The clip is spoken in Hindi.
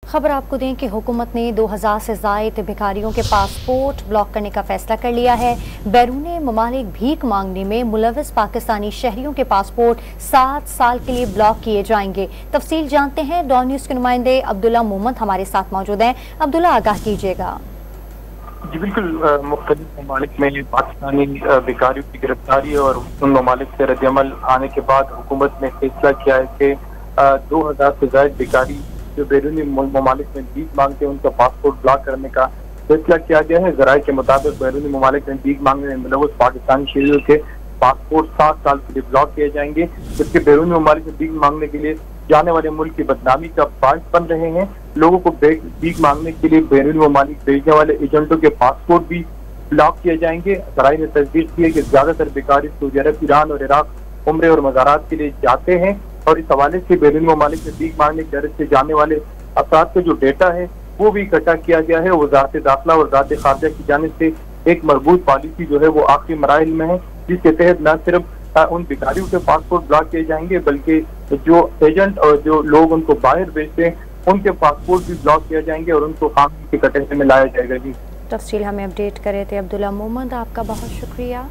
खबर आपको दें कि हुकूमत ने 2000 से ज़ायद भिखारियों के पासपोर्ट ब्लॉक करने का फैसला कर लिया है। बैरून ममालिक भीख मांगने में मुलविस पाकिस्तानी शहरियों के पासपोर्ट 7 साल के लिए ब्लॉक किए जाएंगे। तफसील जानते हैं, डॉन न्यूज़ के नुमाइंदे अब्दुल्ला मोहम्मद हमारे साथ मौजूद हैं। अब्दुल्ला, आगाह कीजिएगा। जी बिल्कुल, मुख्तलिफ ममालिक में पाकिस्तानी भिखारियों की गिरफ्तारी और उन ममालिक से रद्दअमल आने के बाद हुकूमत ने फैसला किया है कि 2000 से ज़ायद भिखारी जो बैरूनी ममालिक में भीख मांगते हैं उनका पासपोर्ट ब्लॉक करने का फैसला किया गया है। ज़राए के मुताबिक बैरूनी ममालिक में भीख मांगने में मुलव्वस पाकिस्तानी शहरियों के पासपोर्ट 7 साल के लिए ब्लॉक किए जाएंगे, जबकि बैरूनी ममालिक में भीख मांगने के लिए जाने वाले मुल्क की बदनामी का बायस बन रहे हैं। लोगों को भीख मांगने के लिए बैरूनी ममालिक भेजने वाले एजेंटों के पासपोर्ट भी ब्लॉक किए जाएंगे। ज़राए ने तस्दीक की है कि ज्यादातर भिखारी सऊदी अरब, ईरान और इराक उम्रे और मज़ारात के लिए जाते हैं और इस हवाले से बैरूनी ममालिक में भीख मांगने की गरज से जाने वाले अफराद का जो डेटा है वो भी इकट्ठा किया गया है। वज़ारत दाखिला और वज़ारत खारजा की जानिब से एक मरबूत पॉलिसी जो है वो आखिरी मराहिल में है, जिसके तहत न सिर्फ उन भिखारियों के पासपोर्ट ब्लॉक किए जाएंगे बल्कि जो एजेंट और जो लोग उनको बाहर भेजते हैं उनके पासपोर्ट भी ब्लॉक किए जाएंगे और उनको कानून के कटघरे में लाया जाएगा। जी, तफसील हमें अपडेट करे थे अब्दुल्ला मोहम्मद, आपका बहुत शुक्रिया।